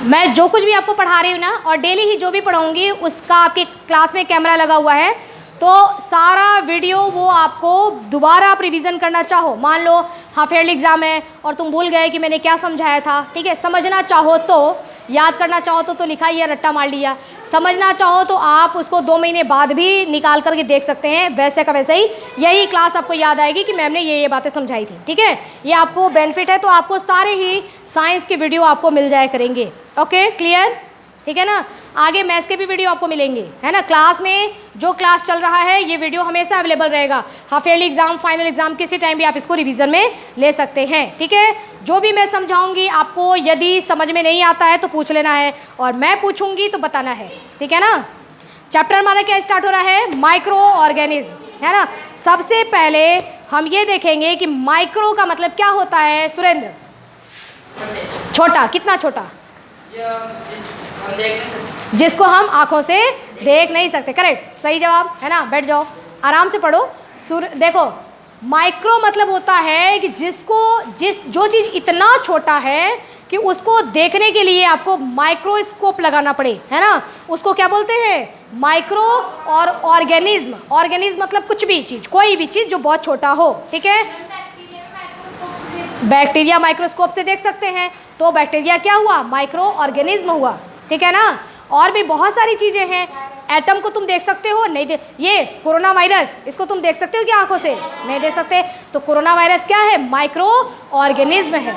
मैं जो कुछ भी आपको पढ़ा रही हूँ ना, और डेली ही जो भी पढ़ाऊँगी उसका आपके क्लास में कैमरा लगा हुआ है, तो सारा वीडियो वो आपको दोबारा आप रिवीजन करना चाहो, मान लो हाफ ईयरली एग्जाम है और तुम भूल गए कि मैंने क्या समझाया था, ठीक है, समझना चाहो तो, याद करना चाहो तो लिखा ही है, रट्टा मार लिया, समझना चाहो तो आप उसको 2 महीने बाद भी निकाल करके देख सकते हैं, वैसे का वैसे ही यही क्लास आपको याद आएगी कि मैम ने ये बातें समझाई थी, ठीक है। ये आपको बेनिफिट है, तो आपको सारे ही साइंस के वीडियो आपको मिल जाया करेंगे। ओके, क्लियर, ठीक है ना। आगे मैथ्स के भी वीडियो आपको मिलेंगे, है ना। क्लास में जो क्लास चल रहा है ये वीडियो हमेशा अवेलेबल रहेगा, half yearly exam, final exam, किसी टाइम भी आप इसको रिवीजन में ले सकते हैं, ठीक है। जो भी मैं समझाऊंगी आपको यदि समझ में नहीं आता है तो पूछ लेना है, और मैं पूछूंगी तो बताना है, ठीक है ना। चैप्टर हमारा क्या स्टार्ट हो रहा है, माइक्रो ऑर्गेनिज्म, है ना। सबसे पहले हम ये देखेंगे कि माइक्रो का मतलब क्या होता है। सुरेंद्र, छोटा, कितना छोटा, जिसको हम आंखों से देख नहीं सकते, करेक्ट, सही जवाब, है ना। बैठ जाओ, आराम से पढ़ो। देखो, माइक्रो मतलब होता है कि जो चीज़ इतना छोटा है कि उसको देखने के लिए आपको माइक्रोस्कोप लगाना पड़े, है ना, उसको क्या बोलते हैं, माइक्रो। और ऑर्गेनिज्म, ऑर्गेनिज्म मतलब कुछ भी चीज़, कोई भी चीज़ जो बहुत छोटा हो, ठीक है। बैक्टीरिया माइक्रोस्कोप से देख सकते हैं, तो बैक्टीरिया क्या हुआ, माइक्रो ऑर्गेनिज्म हुआ, ठीक है ना। और भी बहुत सारी चीज़ें हैं, एटम को तुम देख सकते हो, नहीं ये कोरोना वायरस, इसको तुम देख सकते हो क्या आंखों से, नहीं देख सकते, तो कोरोना वायरस क्या है, माइक्रो ऑर्गेनिज्म है,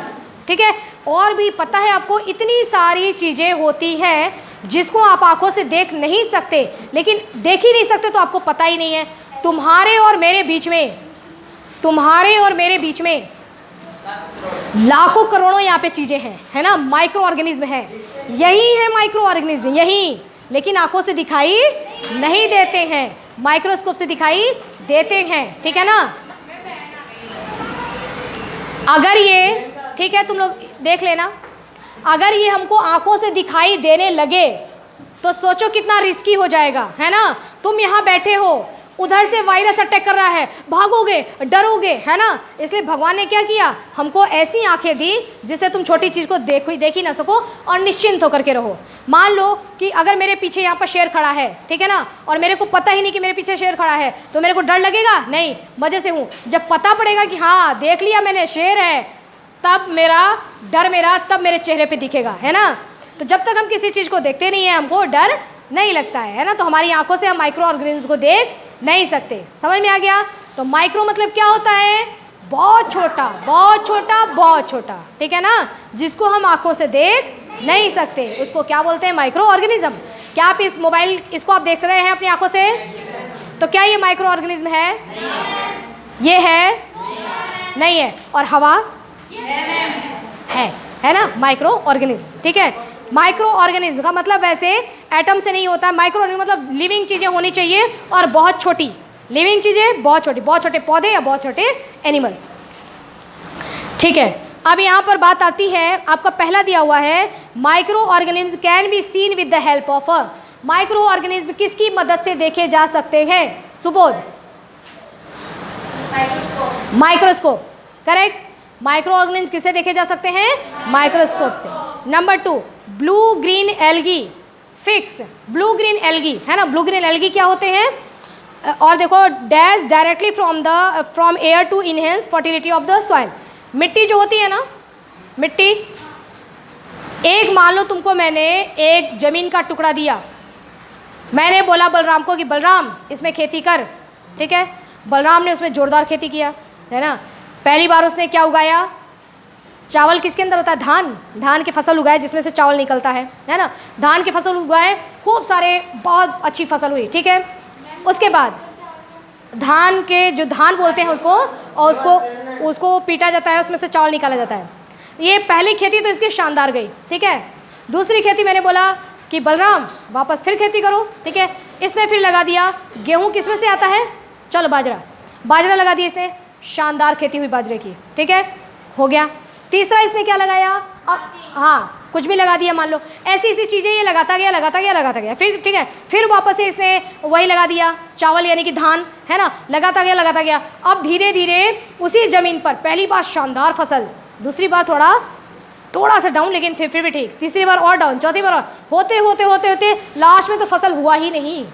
ठीक है। और भी पता है आपको, इतनी सारी चीज़ें होती हैं जिसको आप आंखों से देख नहीं सकते, लेकिन देख ही नहीं सकते तो आपको पता ही नहीं है। तुम्हारे और मेरे बीच में लाखों करोड़ों यहाँ पे चीज़ें हैं, है ना, माइक्रो ऑर्गेनिज्म है, यही है माइक्रो ऑर्गेनिज्म, यही, लेकिन आंखों से दिखाई नहीं देते हैं, माइक्रोस्कोप से दिखाई देते हैं, ठीक है ना। अगर ये, ठीक है, तुम लोग देख लेना, अगर ये हमको आंखों से दिखाई देने लगे तो सोचो कितना रिस्की हो जाएगा, है ना। तुम यहाँ बैठे हो, उधर से वायरस अटैक कर रहा है, भागोगे, डरोगे, है ना। इसलिए भगवान ने क्या किया, हमको ऐसी आंखें दी जिससे तुम छोटी चीज़ को देख ही ना सको और निश्चिंत होकर के रहो। मान लो कि अगर मेरे पीछे यहाँ पर शेर खड़ा है, ठीक है ना, और मेरे को पता ही नहीं कि मेरे पीछे शेर खड़ा है, तो मेरे को डर लगेगा नहीं, मज़े से हूँ। जब पता पड़ेगा कि हाँ देख लिया मैंने, शेर है, तब तब मेरे चेहरे पर दिखेगा, है ना। तो जब तक हम किसी चीज़ को देखते नहीं है हमको डर नहीं लगता है ना। तो हमारी आंखों से हम माइक्रो ऑर्गेनिज्म को देख नहीं सकते, समझ में आ गया। तो माइक्रो मतलब क्या होता है, बहुत छोटा, बहुत छोटा, बहुत छोटा, ठीक है ना, जिसको हम आंखों से देख नहीं सकते, उसको क्या बोलते हैं, माइक्रो ऑर्गेनिज्म। क्या आप इस मोबाइल, इसको आप देख रहे हैं अपनी आंखों से, तो क्या ये माइक्रो ऑर्गेनिज्म है, ये है, नहीं है। और हवा है ना, माइक्रो ऑर्गेनिज्म, ठीक है। माइक्रो ऑर्गेनिज्म का मतलब वैसे एटम से नहीं होता है, माइक्रो ऑर्गेनिज्म मतलब लिविंग चीज़ें होनी चाहिए और बहुत छोटी, लिविंग चीज़ें बहुत छोटी, बहुत छोटे पौधे या बहुत छोटे एनिमल्स, ठीक है। अब यहाँ पर बात आती है, आपका पहला दिया हुआ है, micro organism can be seen with the help of a. Micro organism किसकी मदद से देखे जा सकते हैं, Subodh, microscope, correct. Micro organism किससे देखे जा सकते हैं, माइक्रोस्कोप से। Number 2, blue green algae fix, blue green algae, है ना, ब्लू ग्रीन एल्गी क्या होते हैं, और देखो, dash directly from air to enhance fertility of the soil. मिट्टी जो होती है ना, मिट्टी, एक मान लो तुमको मैंने एक ज़मीन का टुकड़ा दिया, मैंने बोला बलराम को कि बलराम इसमें खेती कर, ठीक है। बलराम ने उसमें जोरदार खेती किया, है ना। पहली बार उसने क्या उगाया, चावल किसके अंदर होता है, धान की फसल उगाए जिसमें से चावल निकलता है ना। धान की फसल उगाए, खूब सारे, बहुत अच्छी फसल हुई, ठीक है। उसके बाद धान के जो धान बोलते हैं उसको, और उसको पीटा जाता है, उसमें से चावल निकाला जाता है। ये पहली खेती तो इसकी शानदार गई, ठीक है। दूसरी खेती मैंने बोला कि बलराम वापस फिर खेती करो, ठीक है। इसने फिर लगा दिया, गेहूँ किसमें से आता है, चलो बाजरा लगा दिया इसने, शानदार खेती हुई बाजरे की, ठीक है, हो गया। तीसरा इसने क्या लगाया, अब हाँ कुछ भी लगा दिया, मान लो ऐसी चीज़ें ये लगाता गया, फिर ठीक है, फिर वापस से इसने वही लगा दिया, चावल यानी कि धान, है ना, लगाता गया। अब धीरे धीरे उसी ज़मीन पर पहली बार शानदार फसल, दूसरी बार थोड़ा थोड़ा सा डाउन, लेकिन फिर भी ठीक। तीसरी बार और डाउन, चौथी बार और, होते होते होते होते लास्ट में तो फसल हुआ ही नहीं।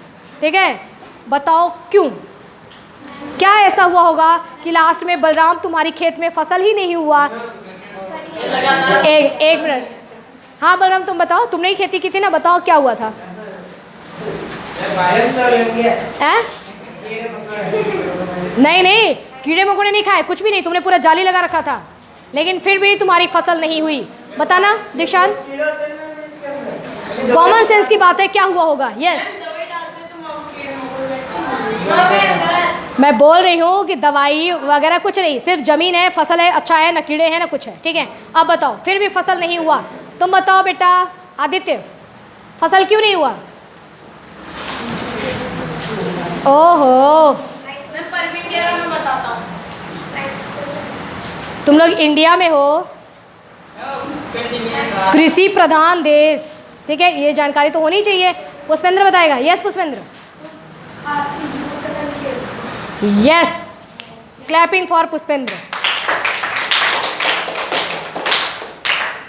ठीक है, बताओ क्यों? क्या ऐसा हुआ होगा कि लास्ट में बलराम तुम्हारी खेत में फसल ही नहीं हुआ? एक मिनट, हाँ बलराम तुम बताओ, तुमने ही खेती की थी ना, बताओ क्या हुआ था? नहीं नहीं, कीड़े मकोड़े नहीं खाए, कुछ भी नहीं, तुमने पूरा जाली लगा रखा था, लेकिन फिर भी तुम्हारी फसल नहीं हुई। बताना दीक्षांत, कॉमन सेंस की बात है, क्या हुआ होगा? यस, मैं बोल रही हूँ कि दवाई वगैरह कुछ नहीं, सिर्फ जमीन है, फसल है, अच्छा है, ना कीड़े हैं ना कुछ है। ठीक है, अब बताओ, फिर भी फसल नहीं हुआ, तुम बताओ बेटा आदित्य, फसल क्यों नहीं हुआ? ओहो, मैं बताता हूँ, तुम लोग इंडिया में हो, कृषि प्रधान देश। ठीक है, ये जानकारी तो होनी चाहिए। पुष्पेंद्र बताएगा। Yes Pushpendra, yes, clapping for Pushpendra.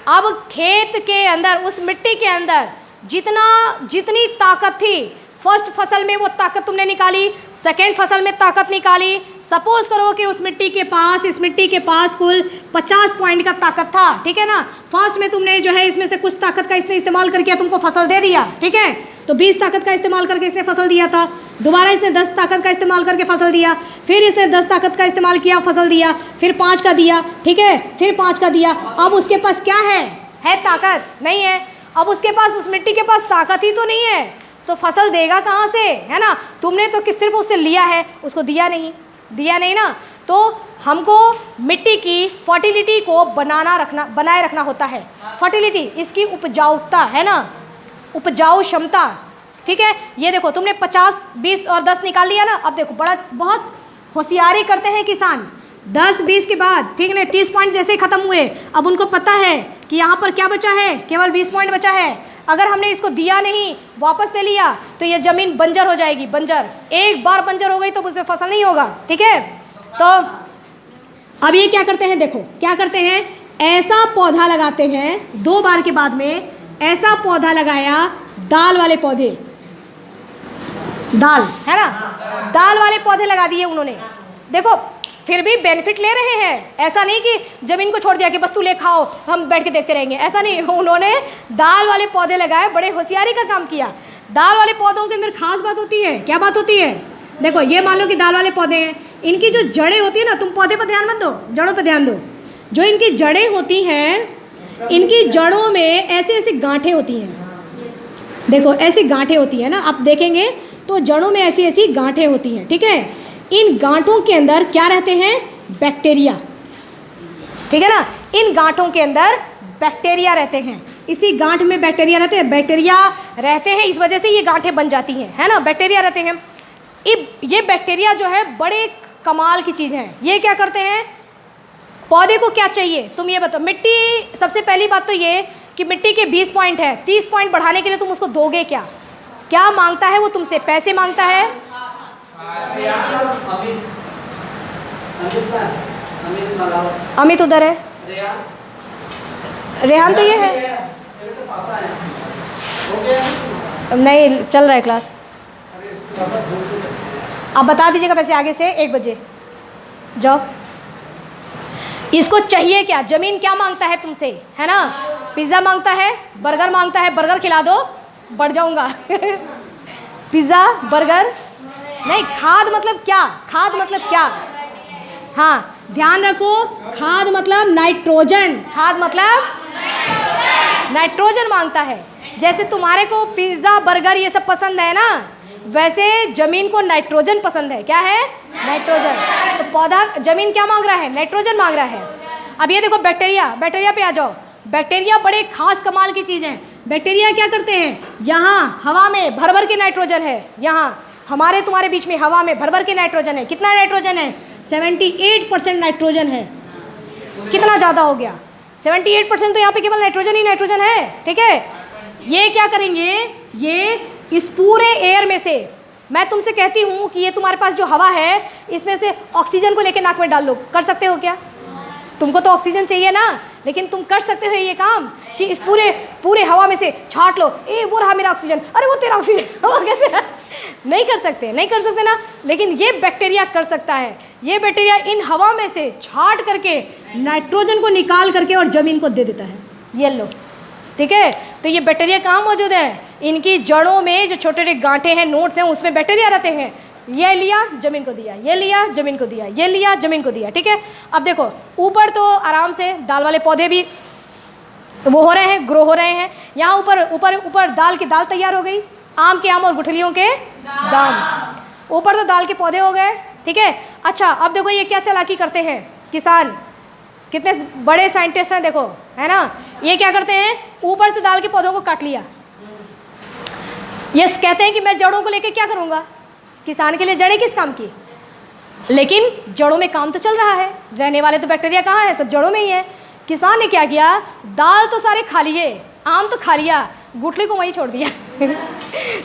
अब खेत के अंदर, उस मिट्टी के अंदर जितनी ताकत थी, फर्स्ट फसल में वो ताकत तुमने निकाली, सेकेंड फसल में ताकत निकाली। सपोज करो कि उस मिट्टी के पास, इस मिट्टी के पास कुल 50 पॉइंट का ताकत था। ठीक है ना, फर्स्ट में तुमने जो है इसमें से कुछ ताकत का इसने इस्तेमाल करके तुमको फसल दे दिया। ठीक है, तो 20 ताकत का इस्तेमाल करके इसने फसल दिया था, दोबारा इसने 10 ताकत का इस्तेमाल करके फसल दिया, फिर इसने 10 ताकत का इस्तेमाल किया, फसल दिया, फिर 5 का दिया। ठीक है, फिर 5 का दिया। अब उसके पास क्या है ताकत? नहीं है। अब उसके पास, उस मिट्टी के पास ताकत ही तो नहीं है, तो फसल देगा कहाँ से? है ना, तुमने तो कि सिर्फ उससे लिया है, उसको दिया नहीं ना। तो हमको मिट्टी की फर्टिलिटी को बनाए रखना होता है। फर्टिलिटी, इसकी उपजाऊता, है ना, उपजाऊ क्षमता। ठीक है, ये देखो तुमने 50, 20 और 10 निकाल लिया ना। अब देखो बहुत होशियारी करते हैं किसान। 10, 20 के बाद, ठीक है, 30 पॉइंट जैसे ही खत्म हुए, अब उनको पता है कि यहाँ पर क्या बचा है, केवल 20 पॉइंट बचा है। अगर हमने इसको दिया नहीं, वापस ले लिया, तो ये ज़मीन बंजर हो जाएगी। बंजर, एक बार बंजर हो गई तो उससे फसल नहीं होगा। ठीक है, तो अब ये क्या करते हैं, देखो क्या करते हैं, ऐसा पौधा लगाते हैं 2 बार के बाद में, ऐसा पौधा लगाया, दाल वाले पौधे, दाल है ना, दाल वाले पौधे लगा दिए उन्होंने। देखो फिर भी बेनिफिट ले रहे हैं, ऐसा नहीं कि ज़मीन को छोड़ दिया कि बस तू ले खाओ, हम बैठ के देखते रहेंगे, ऐसा नहीं। उन्होंने दाल वाले पौधे लगाए, बड़े होशियारी का काम किया। दाल वाले पौधों के अंदर खास बात होती है। क्या बात होती है? देखो ये मान लो कि दाल वाले पौधे हैं, इनकी जो जड़ें होती है ना, तुम पौधे पर ध्यान मत दो, जड़ों पर ध्यान दो। जो इनकी जड़ें होती हैं, इनकी जड़ों में ऐसे ऐसे गांठें होती हैं। देखो ऐसी गांठें होती हैं ना, आप देखेंगे तो जड़ों में ऐसी ऐसी गांठें होती हैं। ठीक है, इन गांठों के अंदर क्या रहते हैं? बैक्टीरिया। ठीक है ना, इन गांठों के अंदर बैक्टीरिया रहते हैं। इसी गांठ में बैक्टीरिया रहते हैं, बैक्टीरिया रहते हैं, इस वजह से ये गांठें बन जाती हैं, है ना, बैक्टीरिया रहते हैं। ये बैक्टीरिया जो है बड़े कमाल की चीज़ है। ये क्या करते हैं, पौधे को क्या चाहिए तुम ये बताओ। मिट्टी, सबसे पहली बात तो ये कि मिट्टी के 20 पॉइंट है, 30 पॉइंट बढ़ाने के लिए तुम उसको दोगे क्या? क्या मांगता है वो तुमसे? पैसे मांगता है। अमित उधर है, रेहान तो ये है, नहीं चल रहा है क्लास। आप बता दीजिएगा वैसे आगे से 1 बजे जाओ। इसको चाहिए क्या? जमीन क्या मांगता है तुमसे, है ना? पिज़्ज़ा मांगता है, बर्गर मांगता है, बर्गर खिला दो, बढ़ जाऊंगा। पिज़्ज़ा, बर्गर नहीं। खाद मतलब क्या? खाद मतलब क्या? हाँ ध्यान रखो, खाद मतलब नाइट्रोजन। खाद मतलब नाइट्रोजन मांगता है। जैसे तुम्हारे को पिज़्ज़ा, बर्गर ये सब पसंद है ना, वैसे ज़मीन को नाइट्रोजन पसंद है। क्या है? नाइट्रोजन। तो पौधा, ज़मीन क्या मांग रहा है? नाइट्रोजन मांग रहा है। अब ये देखो बैक्टीरिया, बैक्टीरिया पे आ जाओ। बैक्टीरिया बड़े खास कमाल की चीज़ है। बैक्टीरिया क्या करते हैं, यहाँ हवा में भर भर के नाइट्रोजन है, यहाँ हमारे तुम्हारे बीच में हवा में भर भर के नाइट्रोजन है। कितना नाइट्रोजन है? 78% नाइट्रोजन है। कितना ज़्यादा हो गया? 78%। तो यहाँ पे केवल नाइट्रोजन ही नाइट्रोजन है। ठीक है, ये क्या करेंगे, ये इस पूरे एयर में से, मैं तुमसे कहती हूँ कि ये तुम्हारे पास जो हवा है, इसमें से ऑक्सीजन को लेकर नाक में डाल लो, कर सकते हो क्या? तुमको तो ऑक्सीजन चाहिए ना, लेकिन तुम कर सकते हो ये काम कि इस पूरे पूरे हवा में से छाट लो, ए वो रहा मेरा ऑक्सीजन, अरे वो तेरा ऑक्सीजन नहीं कर सकते, नहीं कर सकते ना। लेकिन ये बैक्टीरिया कर सकता है। ये बैक्टीरिया इन हवा में से छाट करके नाइट्रोजन को निकाल करके और ज़मीन को दे देता है। ये लो, ठीक है। तो ये बैक्टीरिया कहाँ मौजूद है? इनकी जड़ों में जो छोटे छोटे गांठे हैं, नोड्स हैं, उसमें बैक्टीरिया रहते हैं। ये लिया ज़मीन को दिया, ये लिया ज़मीन को दिया, ये लिया ज़मीन को दिया, ठीक है। अब देखो ऊपर तो आराम से दाल वाले पौधे भी वो हो रहे हैं, ग्रो हो रहे हैं। यहाँ ऊपर ऊपर ऊपर दाल की दाल तैयार हो गई, आम के आम और गुठलियों के दाम। ऊपर तो दाल के पौधे हो गए, ठीक है। अच्छा अब देखो ये क्या चालाकी करते हैं किसान, कितने बड़े साइंटिस्ट हैं देखो, है ना। ये क्या करते हैं, ऊपर से दाल के पौधों को काट लिया। ये कहते हैं कि मैं जड़ों को लेकर क्या करूँगा, किसान के लिए जड़ें किस काम की, लेकिन जड़ों में काम तो चल रहा है। रहने वाले तो बैक्टीरिया कहाँ है, सब जड़ों में ही है। किसान ने क्या किया, दाल तो सारे खा लिए, आम तो खा लिया, गुठली को वहीं छोड़ दिया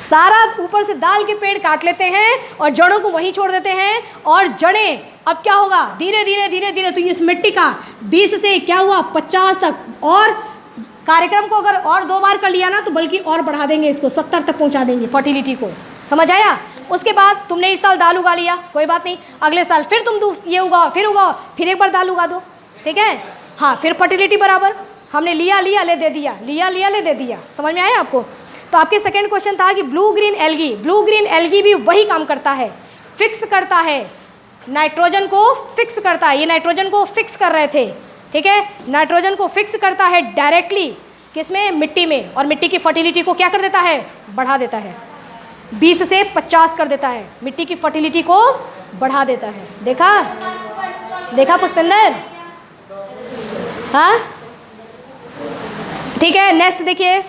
सारा ऊपर से दाल के पेड़ काट लेते हैं और जड़ों को वहीं छोड़ देते हैं। और जड़ें अब क्या होगा, धीरे धीरे धीरे धीरे तो इस मिट्टी का 20 से क्या हुआ 50 तक, और कार्यक्रम को अगर और 2 बार कर लिया ना तो बल्कि और बढ़ा देंगे, इसको 70 तक पहुंचा देंगे फर्टिलिटी को। समझ आया? उसके बाद तुमने इस साल दाल उगा लिया, कोई बात नहीं, अगले साल फिर तुम ये उगाओ, फिर उगाओ, फिर एक बार दाल उगा दो, ठीक है। हाँ, फिर फर्टिलिटी बराबर, हमने लिया लिया ले दे दिया, लिया लिया ले दे दिया। समझ में आया आपको? तो आपके सेकंड क्वेश्चन था कि blue green algae, blue green algae भी वही काम करता है, फिक्स करता है नाइट्रोजन को, फिक्स करता है। ये नाइट्रोजन को फिक्स कर रहे थे, ठीक है। नाइट्रोजन को फिक्स करता है डायरेक्टली किसमें, मिट्टी में, और मिट्टी की फर्टिलिटी को क्या कर देता है, बढ़ा देता है। 20 से 50 कर देता है, मिट्टी की फर्टिलिटी को बढ़ा देता है। देखा देखा पुष्पेंद्र? हाँ ठीक है। नेक्स्ट देखिए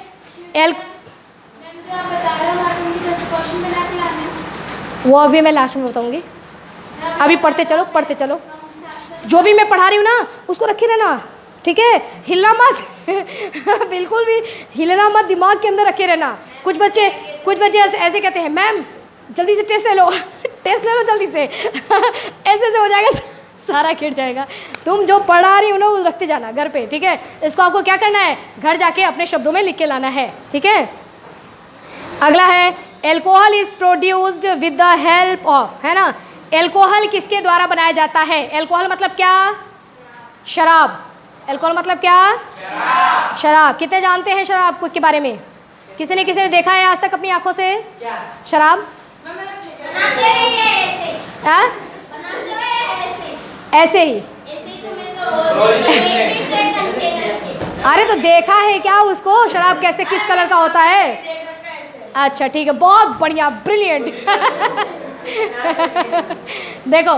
वो अभी मैं लास्ट में बताऊंगी, अभी पढ़ते चलो पढ़ते चलो। जो भी मैं पढ़ा रही हूँ ना उसको रखे रहना, ठीक है, हिलना मत बिल्कुल भी हिलना मत, दिमाग के अंदर रखे रहना। कुछ बच्चे ऐसे कहते हैं, मैम जल्दी से टेस्ट ले लो टेस्ट ले लो जल्दी से ऐसे हो जाएगा, सारा गिर जाएगा। तुम जो पढ़ा रही हो ना वो रखते जाना घर पे, ठीक है। इसको आपको क्या करना है, घर जाके अपने शब्दों में लिख के लाना है, ठीक है। अगला है alcohol is produced with the help of, है ना। एल्कोहल किसके द्वारा बनाया जाता है? एल्कोहल मतलब क्या, शराब। एल्कोहल मतलब क्या, शराब। कितने जानते हैं शराब के बारे में? किसी ने देखा है आज तक अपनी आंखों से शराब? ऐसे ही अरे तो देखा है क्या उसको, शराब कैसे किस कलर का होता है? अच्छा ठीक है, बहुत बढ़िया, ब्रिलियंट देखो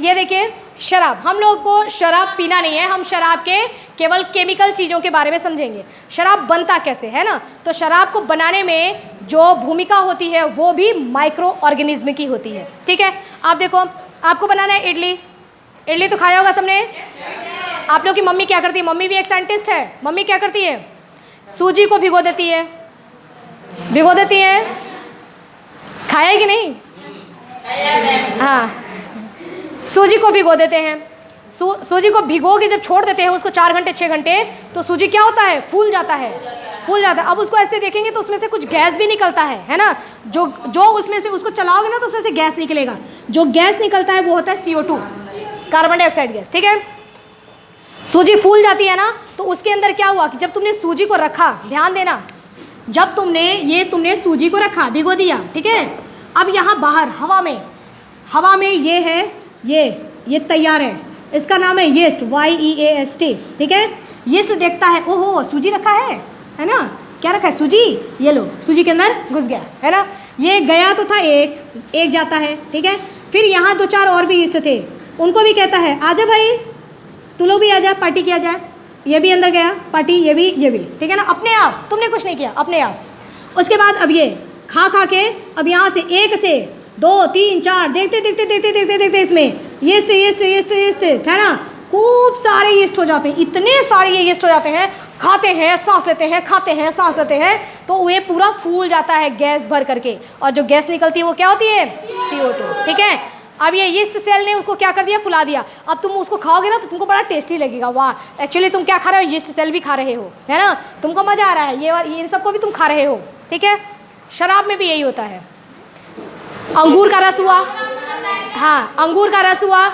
ये देखिए शराब, हम लोग को शराब पीना नहीं है, हम शराब के केवल केमिकल चीज़ों के बारे में समझेंगे। शराब बनता कैसे है ना, तो शराब को बनाने में जो भूमिका होती है वो भी माइक्रो ऑर्गेनिज्म की होती है, ठीक है। आप देखो, आपको बनाना है इडली, इडली तो खाया होगा सबने। आप लोग की मम्मी क्या करती है? मम्मी भी एक साइंटिस्ट है। मम्मी क्या करती है? सूजी को भिगो देती है, भिगो देती है, खाया है कि नहीं? हाँ, सूजी को भिगो देते हैं। सूजी को भिगो के जब छोड़ देते हैं उसको 4 घंटे 6 घंटे, तो सूजी क्या होता है, फूल जाता है, फूल जाता है। अब उसको ऐसे देखेंगे तो उसमें से कुछ गैस भी निकलता है ना। जो उसमें से उसको चलाओगे ना तो उसमें से गैस निकलेगा। जो गैस निकलता है वो होता है CO2, कार्बन डाइऑक्साइड गैस, ठीक है। सूजी फूल जाती है ना, तो उसके अंदर क्या हुआ कि जब तुमने सूजी को रखा, ध्यान देना, जब तुमने सूजी को रखा, भिगो दिया, ठीक है। अब यहाँ बाहर हवा में ये है, ये तैयार है, इसका नाम है यीस्ट, YEAST, ठीक है। यीस्ट देखता है, ओहो सूजी रखा है ना, क्या रखा है, सूजी, ये लो, सूजी के अंदर घुस गया, है ना। ये गया तो था एक जाता है, ठीक है। फिर यहाँ 2-4 और भी यीस्ट थे, उनको भी कहता है आजा भाई तू लोग भी आजा, पार्टी किया जाए। ये भी अंदर गया, पार्टी, ये भी, ठीक है ना। अपने आप, तुमने कुछ नहीं किया, अपने आप। उसके बाद अब ये खा के अब यहाँ से 1 से 2 3 4 देखते इसमें यीस्ट है ना, खूब सारे यीस्ट हो जाते हैं, इतने सारे ये यीस्ट हो जाते हैं। खाते हैं, सांस लेते हैं, खाते हैं, सांस लेते हैं, तो ये पूरा फूल जाता है गैस भर करके, और जो गैस निकलती है वो क्या होती है, CO2, ठीक है। अब ये यीस्ट सेल ने उसको क्या कर दिया, फुला दिया। अब तुम उसको खाओगे ना तो तुमको बड़ा टेस्टी लगेगा, वाह एक्चुअली तुम क्या खा रहे हो, यीस्ट सेल भी खा रहे हो, है ना, तुमको मज़ा आ रहा है, ये इन सबको भी तुम खा रहे हो, ठीक है। शराब में भी यही होता है। अंगूर का रस हुआ, हाँ अंगूर का रस हुआ,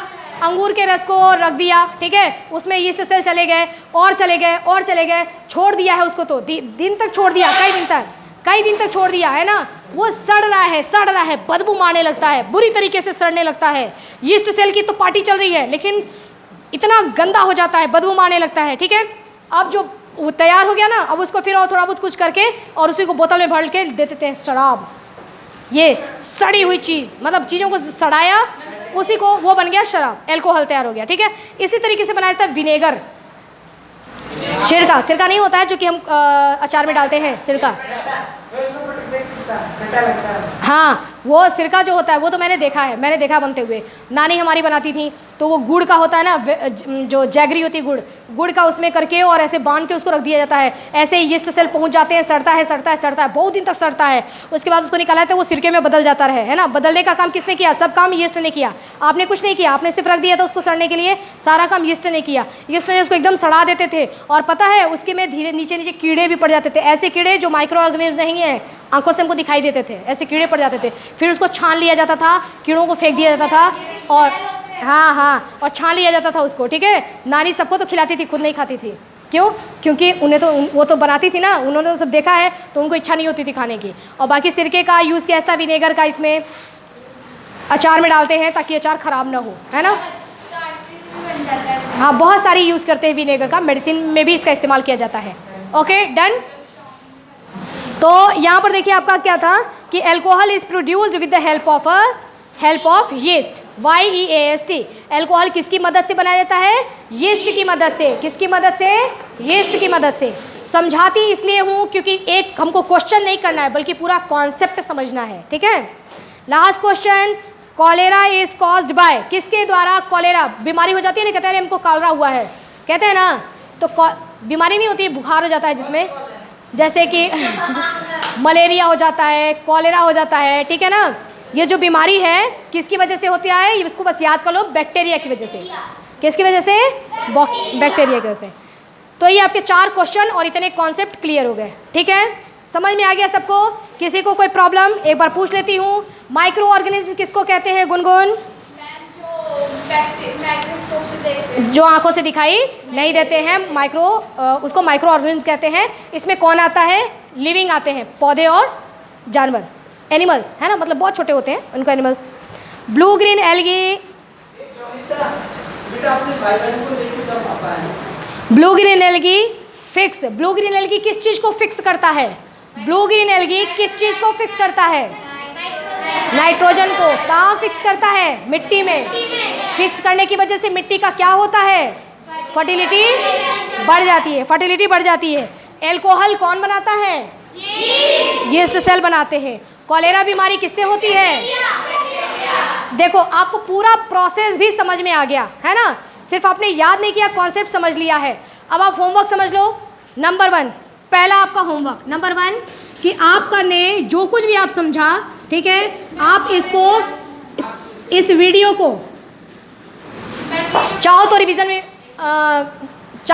अंगूर के रस को रख दिया, ठीक है, उसमें यीस्ट सेल चले गए और चले गए और चले गए, छोड़ दिया है उसको, तो दिन तक छोड़ दिया, कई दिन तक छोड़ दिया है ना, वो सड़ रहा है, बदबू मारने लगता है, बुरी तरीके से सड़ने लगता है। यीस्ट सेल की तो पार्टी चल रही है लेकिन इतना गंदा हो जाता है, बदबू मारने लगता है, ठीक है। अब जो वो तैयार हो गया ना, अब उसको फिर और थोड़ा बहुत कुछ करके और उसी को बोतल में भर के दे देते हैं शराब। ये सड़ी हुई चीज़, मतलब चीज़ों को सड़ाया, उसी को वो बन गया शराब, एल्कोहल तैयार हो गया, ठीक है। इसी तरीके से बनाया जाता है विनेगर। सिरका नहीं होता है जो कि हम अचार में डालते हैं, सिरका, हाँ वो सिरका जो होता है वो तो मैंने देखा बनते हुए, नानी हमारी बनाती थी, तो वो गुड़ का होता है ना, जो जैगरी होती है गुड़ का, उसमें करके और ऐसे बांध के उसको रख दिया जाता है, ऐसे ही यीस्ट सेल पहुंच जाते हैं, सड़ता है, बहुत दिन तक सड़ता है, उसके बाद उसको निकाला तो वो सिरके में बदल जाता है ना। बदलने का काम किसने किया, सब काम यीस्ट ने किया, आपने कुछ नहीं किया, आपने सिर्फ रख दिया था उसको सड़ने के लिए, सारा काम यीस्ट ने किया। यीस्ट ने उसको एकदम सड़ा देते थे, और पता है उसके में धीरे नीचे कीड़े भी पड़ जाते थे, ऐसे कीड़े जो माइक्रो ऑर्गेनिज्म नहीं है, आंखों से हमको दिखाई देते थे, ऐसे कीड़े पड़ जाते थे। फिर उसको छान लिया जाता था, कीड़ों को फेंक दिया जाता था, और हाँ और छान लिया जाता था उसको, ठीक है। नानी सबको तो खिलाती थी, खुद नहीं खाती थी, क्यों, क्योंकि उन्हें तो वो तो बनाती थी ना, उन्होंने तो सब देखा है, तो उनको इच्छा नहीं होती थी खाने की। और बाकी सिरके का यूज़ किया जाता है, विनेगर का इसमें अचार में डालते हैं ताकि अचार ख़राब ना हो, है ना। हाँ बहुत सारी यूज़ करते हैं विनेगर का, मेडिसिन में भी इसका इस्तेमाल किया जाता है। Okay done. तो यहाँ पर देखिए आपका क्या था कि alcohol is produced with the help of yeast, YEAST। Alcohol किसकी मदद से बनाया जाता है, यीस्ट की मदद से। किसकी मदद से, यीस्ट की मदद से। समझाती इसलिए हूँ क्योंकि एक हमको क्वेश्चन नहीं करना है बल्कि पूरा कॉन्सेप्ट समझना है, ठीक है। Last question, cholera is caused by, किसके द्वारा कॉलेरा बीमारी हो जाती है ना, कहते हैं हमको कॉलेरा हुआ है, कहते हैं ना, तो बीमारी नहीं होती है, बुखार हो जाता है जिसमें, जैसे कि मलेरिया हो जाता है, कॉलेरा हो जाता है, ठीक है ना। ये जो बीमारी है किसकी वजह से होती है, इसको बस याद कर लो, बैक्टीरिया की वजह से। किसकी वजह से, बैक्टीरिया की वजह से। तो ये आपके 4 क्वेश्चन और इतने कॉन्सेप्ट क्लियर हो गए, ठीक है, समझ में आ गया सबको। किसी को कोई प्रॉब्लम, एक बार पूछ लेती हूँ, माइक्रो ऑर्गेनिज्म किसको कहते हैं गुनगुन, जो आंखों से दिखाई नहीं देते हैं, उसको माइक्रो ऑर्गेनिज्म कहते हैं। इसमें कौन आता है, लिविंग आते हैं, पौधे और जानवर, एनिमल्स, है ना, मतलब बहुत छोटे होते हैं उनको animals. Blue green algae, blue green algae fix, blue green algae किस चीज़ को फिक्स करता है, ब्लू ग्रीन एल्गी किस चीज़ को फिक्स करता है, नाइट्रोजन को। कहाँ फिक्स करता है, मिट्टी में। फिक्स करने की वजह से मिट्टी का क्या होता है, फर्टिलिटी बढ़ जाती है, फर्टिलिटी बढ़ जाती है। एल्कोहल कौन बनाता है, यीस्ट सेल बनाते हैं। कॉलेरा बीमारी किससे होती है, देखो आपको पूरा प्रोसेस भी समझ में आ गया है ना, सिर्फ आपने याद नहीं किया, कॉन्सेप्ट समझ लिया है। अब आप होमवर्क समझ लो। नंबर 1, पहला आपका होमवर्क नंबर 1 कि आपका ने जो कुछ भी आप समझा, ठीक है, आप इसको, इस वीडियो को चाहो तो रिवीजन में